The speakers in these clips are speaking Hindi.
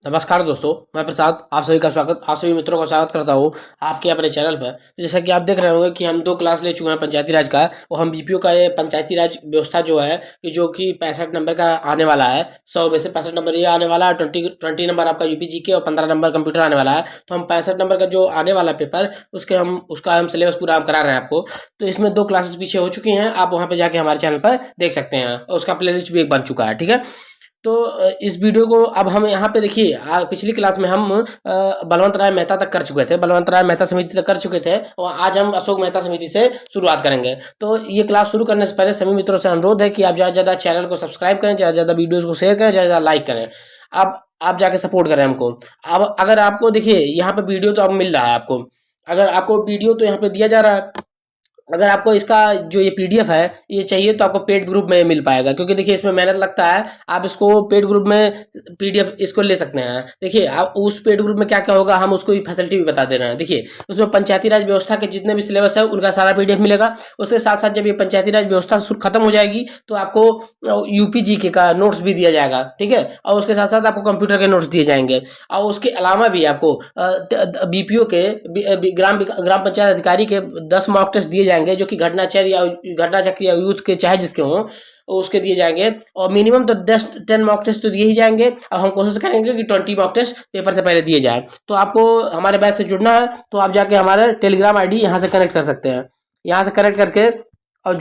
नमस्कार दोस्तों, मैं प्रसाद आप सभी मित्रों का स्वागत करता हूँ आपके अपने चैनल पर। तो जैसा कि आप देख रहे होंगे कि हम 2 क्लास ले चुके हैं पंचायती राज का, और हम बीपीओ का ये पंचायती राज व्यवस्था जो है कि जो कि 65 नंबर का आने वाला है। 100 में से 65 नंबर ये आने वाला है, 20 नंबर आपका यूपी जीके और 15 नंबर कंप्यूटर आने वाला है। तो हम 65 नंबर का जो आने वाला पेपर उसका हम सिलेबस पूरा हम करा रहे हैं आपको। तो इसमें 2 क्लासेस पीछे हो चुकी हैं, आप वहाँ पे जाके हमारे चैनल पर देख सकते हैं, और उसका प्ले लिस्ट भी एक बन चुका है। ठीक है, तो इस वीडियो को अब हम यहाँ पे देखिए, पिछली क्लास में हम बलवंत राय मेहता तक कर चुके थे, बलवंत राय मेहता समिति तक कर चुके थे, और आज हम अशोक मेहता समिति से शुरुआत करेंगे। तो ये क्लास शुरू करने से पहले सभी मित्रों से अनुरोध है कि आप ज़्यादा से ज़्यादा चैनल को सब्सक्राइब करें, ज़्यादा से ज़्यादा वीडियोज़ को शेयर करें, ज़्यादा से ज़्यादा लाइक करें। आप जाके सपोर्ट करें हमको। अब अगर आपको देखिए यहाँ पे वीडियो तो अब मिल रहा है आपको, अगर आपको वीडियो तो यहाँ पे दिया जा रहा है। अगर आपको इसका जो ये पीडीएफ है ये चाहिए तो आपको पेड ग्रुप में मिल पाएगा, क्योंकि देखिए इसमें मेहनत लगता है। आप इसको पेड ग्रुप में पीडीएफ इसको ले सकते हैं। देखिए आप उस पेड ग्रुप में क्या क्या होगा हम उसको फैसिलिटी भी बता दे रहे हैं। देखिए उसमें पंचायती राज व्यवस्था के जितने भी सिलेबस है उनका सारा पीडीएफ मिलेगा। उसके साथ साथ जब ये पंचायती राज व्यवस्था खत्म हो जाएगी तो आपको यूपी जीके का नोट्स भी दिया जाएगा। ठीक है, और उसके साथ साथ आपको कंप्यूटर के नोट्स दिए जाएंगे, और उसके अलावा भी आपको बीपीओ के ग्राम पंचायत अधिकारी के 10 मॉक टेस्ट दिए जाएंगे, जो कि घटना चक्र या यूथ के चाहे जिसके हों उसके दिए जाएंगे। और मिनिमम तो 10 मॉक टेस्ट तो दिए ही जाएंगे, और हम कोशिश करेंगे कि 20 मॉक टेस्ट पेपर से पहले दिए जाए। तो आपको हमारे बैच से जुड़ना है तो आप जाके हमारे टेलीग्राम आईडी यहाँ से कनेक्ट कर सकते हैं, यहाँ से कनेक्ट करके और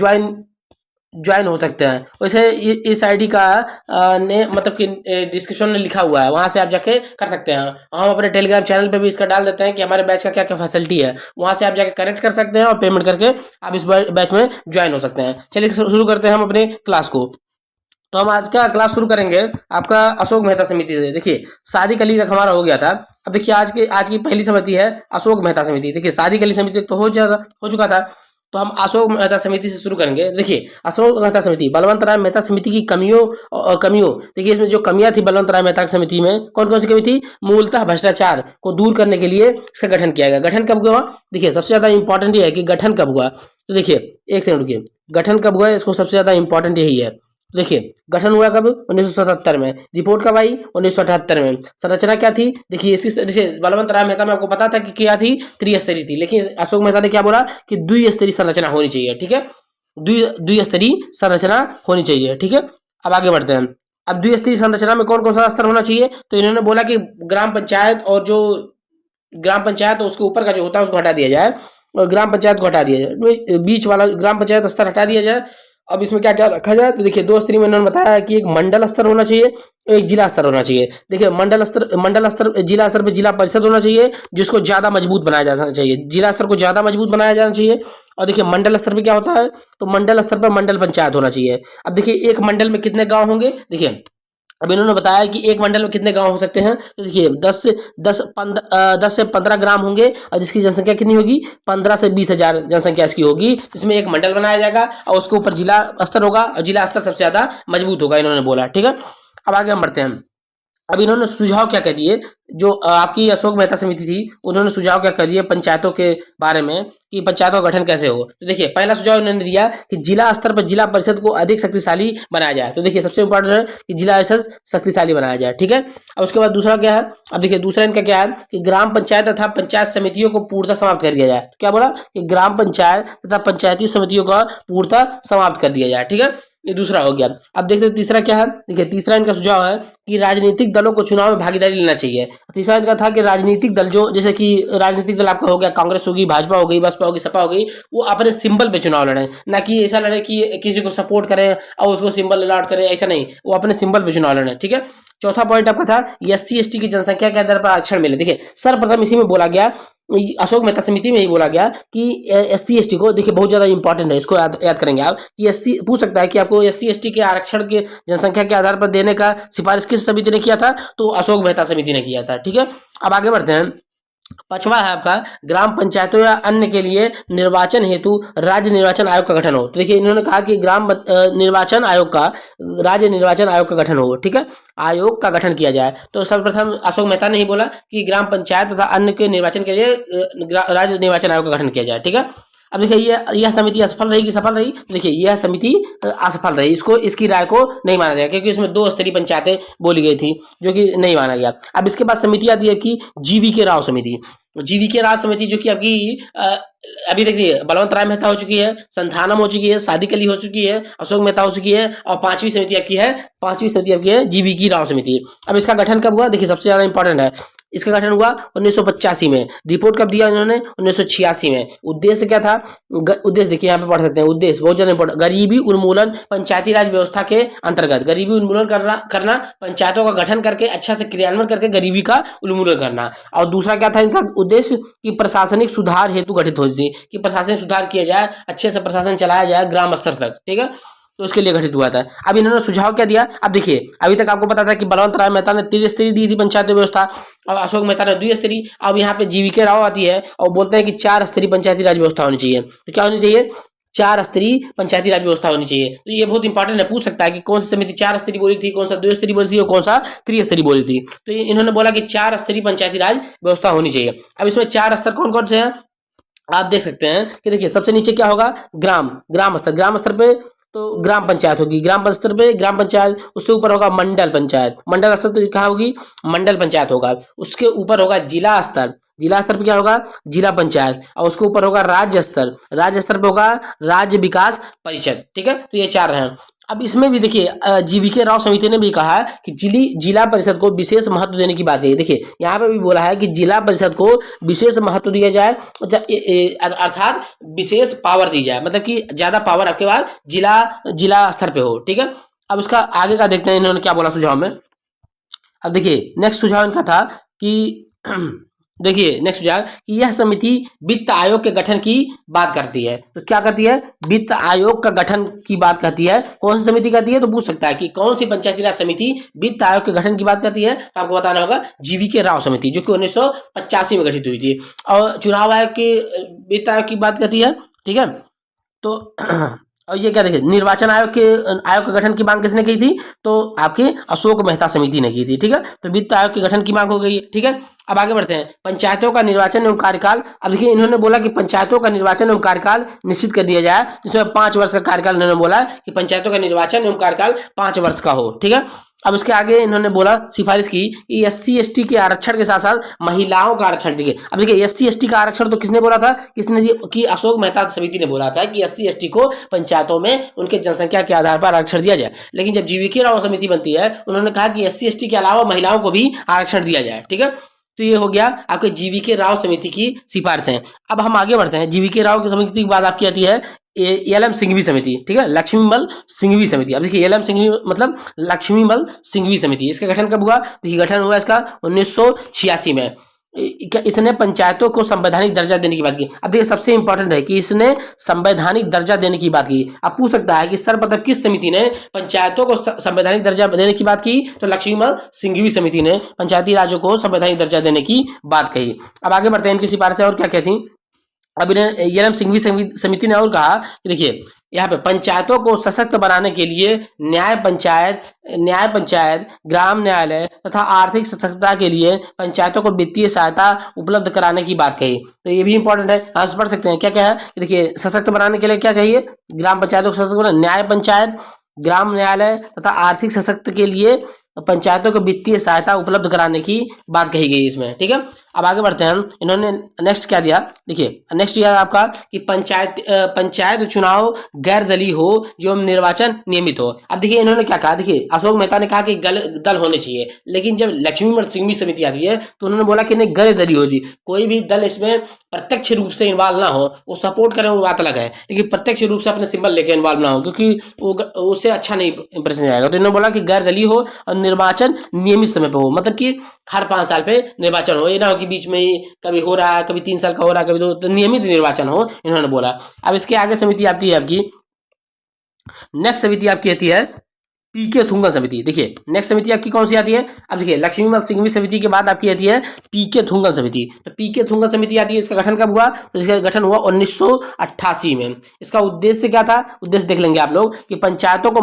ज्वाइन हो सकते हैं। वैसे इस आईडी का ने मतलब कि डिस्क्रिप्शन में लिखा हुआ है, वहां से आप जाके कर सकते हैं। हम अपने टेलीग्राम चैनल पे भी इसका डाल देते हैं कि हमारे बैच का क्या क्या फैसिलिटी है, वहां से आप जाके कनेक्ट कर सकते हैं और पेमेंट करके आप इस बैच में ज्वाइन हो सकते हैं। चलिए शुरू करते हैं हम अपने क्लास को। तो हम आज का क्लास शुरू करेंगे आपका अशोक मेहता समिति से। देखिए शादी कली तक हमारा हो गया था। अब देखिए आज की पहली समिति है अशोक मेहता समिति। देखिए शादी कली समिति तो हो चुका था, तो हम अशोक मेहता समिति से शुरू करेंगे। देखिए अशोक मेहता समिति बलवंत राय मेहता समिति की कमियों देखिए, इसमें जो कमियां थी बलवंत राय मेहता समिति में, कौन कौन सी कमी थी? मूलतः भ्रष्टाचार को दूर करने के लिए इसका गठन किया गया। गठन कब हुआ? देखिए सबसे ज्यादा इंपॉर्टेंट ये है कि गठन कब हुआ। तो देखिए एक सेकंड रुकिए, गठन कब हुआ इसको सबसे ज्यादा इंपॉर्टेंट यही है। देखिए गठन हुआ कब? 1977 में। रिपोर्ट कब आई? 1978 में। संरचना क्या थी? देखिए इसकी जैसे बलवंत राय मेहता में आपको पता था कि क्या थी, त्रिस्तरीय थी, लेकिन अशोक मेहता ने क्या बोला कि द्विस्तरीय संरचना होनी चाहिए। ठीक है, द्विस्तरीय संरचना होनी चाहिए। ठीक है, अब आगे बढ़ते हैं। अब द्विस्तरीय संरचना में कौन कौन सा स्तर होना चाहिए? तो इन्होंने बोला कि ग्राम पंचायत और जो ग्राम पंचायत उसके ऊपर का जो होता है उसको हटा दिया जाए, और ग्राम पंचायत को हटा दिया जाए, बीच वाला ग्राम पंचायत स्तर हटा दिया जाए। अब इसमें क्या क्या रखा जाए? तो देखिए 2 स्तरीय में इन्होंने बताया कि एक मंडल स्तर होना चाहिए, एक जिला स्तर होना चाहिए। देखिए मंडल स्तर जिला स्तर पे जिला परिषद होना चाहिए, जिसको ज्यादा मजबूत बनाया जाना चाहिए। जिला स्तर को ज्यादा मजबूत बनाया जाना चाहिए। और देखिए मंडल स्तर पे क्या होता है? तो मंडल स्तर पर मंडल पंचायत होना चाहिए। अब देखिए एक मंडल में कितने गांव होंगे? देखिए अब इन्होंने बताया कि एक मंडल में कितने गांव हो सकते हैं। तो देखिए 10 से 15 ग्राम होंगे, और जिसकी जनसंख्या कितनी होगी? 15 से 20 हजार जनसंख्या इसकी होगी। इसमें एक मंडल बनाया जाएगा और उसके ऊपर जिला स्तर होगा, और जिला स्तर सबसे ज्यादा मजबूत होगा, इन्होंने बोला। ठीक है, अब आगे हम बढ़ते हैं। अब इन्होंने सुझाव क्या कह दिए, जो आपकी अशोक मेहता समिति थी उन्होंने सुझाव क्या कर दिए पंचायतों के बारे में, कि पंचायतों का गठन कैसे हो। तो देखिए पहला सुझाव इन्होंने दिया कि जिला स्तर पर जिला परिषद को अधिक शक्तिशाली बनाया जाए। तो देखिए सबसे इंपॉर्टेंट है कि जिला परिषद शक्तिशाली बनाया जाए। ठीक है, अब उसके बाद दूसरा क्या है? अब देखिए दूसरा इनका क्या है कि ग्राम पंचायत तथा पंचायत समितियों को पूर्णतः समाप्त कर दिया जाए। तो क्या बोला कि ग्राम पंचायत तथा पंचायती समितियों का पूर्णतः समाप्त कर दिया जाए। ठीक है, ये दूसरा हो गया। अब देखते हैं तीसरा क्या है। देखिए तीसरा इनका सुझाव है कि राजनीतिक दलों को चुनाव में भागीदारी लेना चाहिए। तीसरा इनका था कि राजनीतिक दल जो, जैसे कि राजनीतिक दल आपका हो गया कांग्रेस होगी, भाजपा हो गई, बसपा होगी, सपा हो गई, वो अपने सिंबल पे चुनाव लड़े, ना कि ऐसा लड़े कि किसी को सपोर्ट करें और उसको सिंबल अलॉट करें, ऐसा नहीं, वो अपने सिंबल पे चुनाव लड़े। ठीक है, चौथा पॉइंट आपका था एससी एसटी की जनसंख्या के आधार पर आरक्षण मिले। देखिए सर्वप्रथम इसी में बोला गया, अशोक मेहता समिति में ही बोला गया कि एससी एसटी को, देखिए बहुत ज्यादा इंपॉर्टेंट है, इसको याद करेंगे आप कि एससी पूछ सकता है कि आपको एससी एसटी के आरक्षण के जनसंख्या के आधार पर देने का सिफारिश किस समिति ने किया था? तो अशोक मेहता समिति ने किया था। ठीक है, अब आगे बढ़ते हैं। पांचवा है आपका ग्राम पंचायतों या अन्य के लिए निर्वाचन हेतु राज्य निर्वाचन आयोग का गठन हो। तो देखिए इन्होंने कहा कि निर्वाचन आयोग का राज्य निर्वाचन आयोग का गठन हो। ठीक है, आयोग का गठन किया जाए। तो सर्वप्रथम अशोक मेहता ने ही बोला कि ग्राम पंचायत तथा अन्य के निर्वाचन के लिए राज्य निर्वाचन आयोग का गठन किया जाए। ठीक है, अब देखिए यह समिति असफल रही कि सफल रही, तो देखिए यह समिति असफल रही, इसको इसकी राय को नहीं माना जाएगा क्योंकि इसमें 2 स्तरीय पंचायतें बोली गई थी जो कि नहीं माना गया। अब इसके बाद समिति आती है कि जीवी के राव समिति। जीवी के राव समिति जो कि अभी देखिए बलवंत राय मेहता हो चुकी है, संथानम हो चुकी है, सादिक अली हो चुकी है, अशोक मेहता हो चुकी है, और पांचवी समिति आपकी है जीवी की राव समिति। अब इसका गठन कब हुआ, देखिए सबसे ज्यादा इंपॉर्टेंट है, इसका गठन हुआ 1985 में। रिपोर्ट कब दिया इन्होंने, 1986 में। उद्देश्य क्या था, उद्देश्य देखिए यहाँ पे पढ़ सकते हैं, उद्देश्य बहुत ज्यादा इंपॉर्टेंट, गरीबी उन्मूलन पंचायती राज व्यवस्था के अंतर्गत गरीबी उन्मूलन करना, पंचायतों का गठन करके अच्छा से क्रियान्वयन करके गरीबी का उन्मूलन करना। और दूसरा क्या था इनका उद्देश्य कि प्रशासनिक सुधार हेतु गठित होती थी, कि प्रशासनिक सुधार किया जाए, अच्छे से प्रशासन चलाया जाए ग्राम स्तर तक, ठीक है, तो उसके लिए गठित हुआ था। अब इन्होंने सुझाव क्या दिया, अब देखिए अभी तक आपको पता था कि बलवंत राय मेहता ने त्रिस्तरीय दी थी पंचायती व्यवस्था और अशोक मेहता ने द्विस्तरीय। अब यहाँ पे जीवी के राव आती है और बोलते हैं कि 4 स्तरीय पंचायती राज व्यवस्था होनी चाहिए। तो क्या होनी चाहिए, 4 स्तरीय पंचायती राज व्यवस्था होनी चाहिए। तो ये बहुत इंपॉर्टेंट है, पूछ सकता है कि कौन सी समिति 4 स्तरीय बोली थी, कौन सा 2 स्तरीय बोली थी और कौन सा त्रिस्तरीय बोली थी। तो इन्होंने बोला कि 4 स्तरीय पंचायती राज व्यवस्था होनी चाहिए। अब इसमें 4 स्तर कौन कौन से हैं आप देख सकते हैं कि देखिए सबसे नीचे क्या होगा, ग्राम स्तर पे तो ग्राम पंचायत होगी, ग्राम स्तर पे ग्राम पंचायत, उससे ऊपर होगा मंडल पंचायत, मंडल स्तर पे कहाँ होगी, मंडल पंचायत होगा, उसके ऊपर होगा जिला स्तर पे क्या होगा, जिला पंचायत, और उसके ऊपर होगा राज्य स्तर पे होगा राज्य विकास परिषद, ठीक है। तो ये 4 हैं। अब इसमें भी देखिए जीवीके राव समिति ने भी कहा कि जिला परिषद को विशेष महत्व देने की बात है। देखिए यहाँ पे भी बोला है कि जिला परिषद को विशेष महत्व दिया जाए, अर्थात विशेष पावर दी जाए, मतलब कि ज्यादा पावर आपके पास जिला स्तर पे हो, ठीक है। अब उसका आगे का देखते हैं इन्होंने क्या बोला सुझाव में। अब देखिए नेक्स्ट सुझाव इनका था कि देखिए नेक्स्ट सुझाव कि यह समिति वित्त आयोग के गठन की बात करती है। तो क्या करती है, वित्त आयोग का गठन की बात करती है। कौन सी समिति करती है, तो पूछ सकता है कि कौन सी पंचायती राज समिति वित्त आयोग के गठन की बात करती है। तो आपको बताना होगा जीवी के राव समिति जो कि 1985 में गठित हुई थी। और चुनाव आयोग के वित्त आयोग की बात करती है, ठीक है। तो और ये क्या देखिए निर्वाचन आयोग का गठन की मांग किसने की थी, तो आपके अशोक मेहता समिति ने की थी, ठीक है। तो वित्त आयोग के गठन की मांग हो गई है, ठीक है। अब आगे बढ़ते हैं, पंचायतों का निर्वाचन एवं कार्यकाल। अब देखिए इन्होंने बोला कि पंचायतों का निर्वाचन एवं कार्यकाल निश्चित कर दिया जाए, जिसमें 5 वर्ष का कार्यकाल इन्होंने बोला कि पंचायतों का निर्वाचन एवं कार्यकाल 5 वर्ष का हो, ठीक है। अब उसके आगे इन्होंने बोला सिफारिश की कि SC/ST के आरक्षण के साथ साथ महिलाओं का आरक्षण दिए। अब देखिए SC/ST का आरक्षण तो किसने बोला था, कि अशोक मेहता समिति ने बोला था कि SC/ST को पंचायतों में उनके जनसंख्या के आधार पर आरक्षण दिया जाए। लेकिन जब जीवीके राव समिति बनती है उन्होंने कहा कि SC/ST के अलावा महिलाओं को भी आरक्षण दिया जाए, ठीक है। तो ये हो गया आपके जीवीके राव समिति की सिफारिशें। अब हम आगे बढ़ते हैं, जीवीके राव की समिति की बात आपकी आती है एलएम सिंघवी समिति, ठीक है, लक्ष्मीमल सिंघवी समिति। अब देखिए एलएम सिंघवी मतलब लक्ष्मीमल सिंघवी समिति, इसका गठन कब हुआ, देखिए गठन हुआ इसका 1986 में। इसने पंचायतों को संवैधानिक दर्जा देने की बात की। अब देखिए सबसे इंपॉर्टेंट है कि इसने संवैधानिक दर्जा देने की बात की। अब पूछ सकता है कि सर्वप्रथम किस समिति ने पंचायतों को संवैधानिक दर्जा देने की बात की, तो लक्ष्मीमल सिंघवी समिति ने पंचायती राज्यों को संवैधानिक दर्जा देने की बात कही। अब आगे बढ़ते हैं, इनकी सिफारिशें और क्या क्या थी। अब एलएम सिंघवी समिति ने और कहा कि देखिए यहाँ पे पंचायतों को सशक्त बनाने के लिए न्याय पंचायत, ग्राम न्यायालय तथा आर्थिक सशक्तता के लिए पंचायतों को वित्तीय सहायता उपलब्ध कराने की बात कही। तो ये भी इंपॉर्टेंट है, आप पढ़ सकते हैं क्या क्या है। देखिए सशक्त बनाने के लिए क्या चाहिए, ग्राम पंचायतों को सशक्त बनाना, न्याय पंचायत, ग्राम न्यायालय तथा आर्थिक सशक्त के लिए पंचायतों को वित्तीय सहायता उपलब्ध कराने की बात कही गई इसमें, ठीक है। अब आगे बढ़ते हैं, इन्होंने नेक्स्ट क्या दिया, देखिए नेक्स्ट दिया आपका कि पंचायत चुनाव गैर दलीय हो जो निर्वाचन नियमित हो। अब देखिए इन्होंने क्या कहा, देखिए अशोक मेहता ने कहा कि दल होने चाहिए, लेकिन जब लक्ष्मीमल सिंघवी समिति आती है तो उन्होंने बोला कि नहीं गैर दलीय होगी, कोई भी दल इसमें प्रत्यक्ष रूप से इन्वॉल्व ना हो, वो सपोर्ट करें वो बात अलग है, लेकिन प्रत्यक्ष रूप से अपने सिंबल लेके इन्वॉल्व ना हो, क्योंकि उससे अच्छा नहीं इंप्रेशन जाएगा। तो इन्होंने बोला कि गैर दलीय हो और निर्वाचन नियमित समय पे हो, मतलब कि हर 5 साल पे निर्वाचन हो, ये ना हो कि बीच में ही कभी हो रहा है, कभी 3 साल का हो रहा है, कभी 2, तो नियमित निर्वाचन हो, इन्होंने बोला। अब इसके आगे समिति आती है आपकी, नेक्स्ट समिति आपकी आती है पीके थुंगन समिति। देखिए नेक्स्ट समिति आपकी कौन सी आती है, अब देखिए लक्ष्मीमल सिंघवी समिति के बाद आपकी आती है पीके थुंगन समिति। तो पीके थुंगन समिति आती है, इसका गठन कब हुआ, तो इसका गठन हुआ 1988 में। इसका उद्देश्य क्या था, उद्देश्य देख लेंगे आप लोग कि पंचायतों को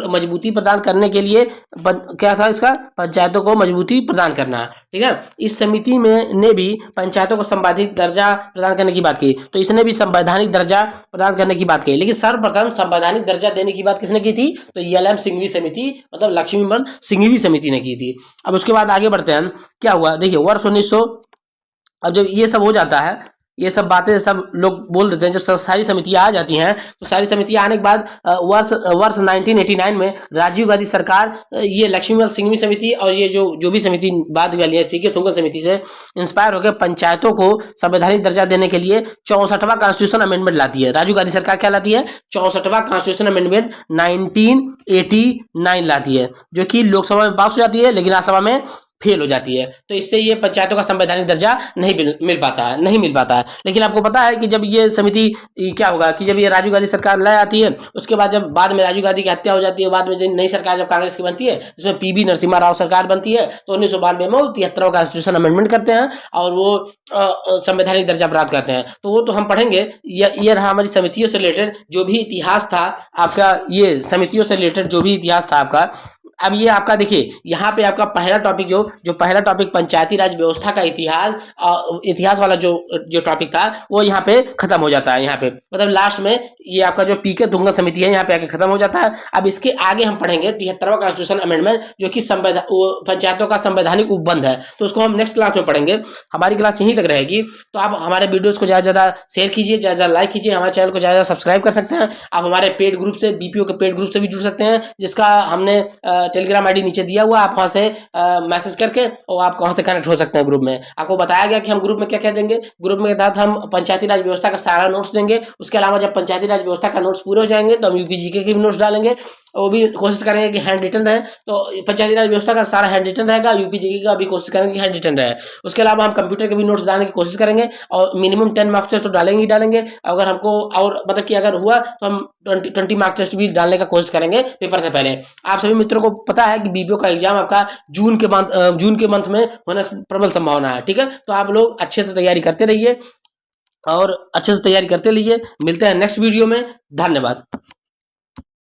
मजबूती प्रदान करने के लिए क्या था इसका, पंचायतों को मजबूती प्रदान करना, ठीक है। इस समिति में ने भी पंचायतों को संवैधानिक दर्जा प्रदान करने की बात की, तो इसने भी संवैधानिक दर्जा प्रदान करने की बात की, लेकिन सर्वप्रथम संवैधानिक दर्जा देने की बात किसने की थी, तो एल.एम. सिंघवी समिति मतलब लक्ष्मीमल सिंघवी समिति ने की थी। अब उसके बाद आगे बढ़ते हैं, क्या हुआ देखिए वर्ष 1900, अब जब ये सब हो जाता है, ये सब बातें सब लोग बोल देते हैं, जब सारी समितियां आ जाती हैं, तो सारी समितियां आने के बाद वर्ष 1989 में राजीव गांधी सरकार ये लक्ष्मीमल सिंघवी समिति और ये जो भी समिति बाद वाली है, ठीक है, थुंगन समिति से इंस्पायर होकर पंचायतों को संवैधानिक दर्जा देने के लिए 64वां कॉन्स्टिट्यूशन अमेंडमेंट लाती है। राजीव गांधी सरकार क्या लाती है, 64वां कॉन्स्टिट्यूशन अमेंडमेंट 1989 लाती है, जो कि लोकसभा में पास हो जाती है लेकिन राज्यसभा में फेल हो जाती है। तो इससे ये पंचायतों का संवैधानिक दर्जा नहीं मिल पाता है। लेकिन आपको पता है कि जब ये समिति क्या होगा कि जब ये राजीव गांधी सरकार लाई आती है, उसके बाद जब बाद में राजीव गांधी की हत्या हो जाती है, बाद में जब नई सरकार जब कांग्रेस की बनती है, जिसमें पीवी नरसिम्हा राव सरकार बनती है, तो 1992 में 73वां कॉन्स्टिट्यूशन अमेंडमेंट करते हैं और वो संवैधानिक दर्जा प्राप्त करते हैं। तो वो तो हम पढ़ेंगे। ये रहा हमारी समितियों से रिलेटेड जो भी इतिहास था आपका, ये समितियों से रिलेटेड जो भी इतिहास था आपका। अब ये आपका देखिए यहाँ पे आपका पहला टॉपिक जो पहला टॉपिक पंचायती राज व्यवस्था का इतिहास वाला जो टॉपिक था वो यहाँ पे खत्म हो जाता है। यहाँ पे मतलब लास्ट में ये आपका जो पीके थुंगन समिति है यहाँ पे आके खत्म हो जाता है। अब इसके आगे हम पढ़ेंगे 73वां कॉन्स्टिट्यूशन अमेंडमेंट जो कि पंचायतों का संवैधानिक उपबंध है, तो उसको हम नेक्स्ट क्लास में पढ़ेंगे। हमारी क्लास यहीं तक रहेगी, तो आप हमारे वीडियोज को ज़्यादा ज़्यादा शेयर कीजिए, ज़्यादा लाइक कीजिए, हमारे चैनल को ज़्यादा सब्सक्राइब कर सकते हैं। आप हमारे पेड ग्रुप से, बीपीओ के पेड ग्रुप से भी जुड़ सकते हैं, जिसका हमने टेलीग्राम आईडी नीचे दिया हुआ, आप वहां से मैसेज करके और आप वहां से कनेक्ट हो सकते हैं ग्रुप में। आपको बताया गया कि हम ग्रुप में क्या क्या देंगे। ग्रुप में तहत हम पंचायती राज व्यवस्था का सारा नोट्स देंगे। उसके अलावा जब पंचायती राज व्यवस्था का नोट्स पूरे हो जाएंगे तो हम यूपीजीके के भी नोट्स डालेंगे, वो भी कोशिश करेंगे कि हैंड रिटन रहे। तो पंचायती राज व्यवस्था का सारा हैंड रिटन रहेगा, यूपीजीके का भी कोशिश करेंगे कि हैंड रिटन रहे। उसके अलावा हम कंप्यूटर के भी नोट्स डालने की कोशिश करेंगे और मिनिमम 10 मार्क्स टेस्ट तो डालेंगे ही डालेंगे। अगर हमको और मतलब कि अगर हुआ तो हम 20 मार्क्स टेस्ट भी डालने का कोशिश करेंगे पेपर से पहले। आप सभी मित्रों को पता है कि बीपीओ का एग्जाम आपका जून के मंथ में होने की प्रबल संभावना है, ठीक है। तो आप लोग अच्छे से तैयारी करते रहिए और अच्छे से तैयारी करते रहिए। मिलते हैं नेक्स्ट वीडियो में। धन्यवाद।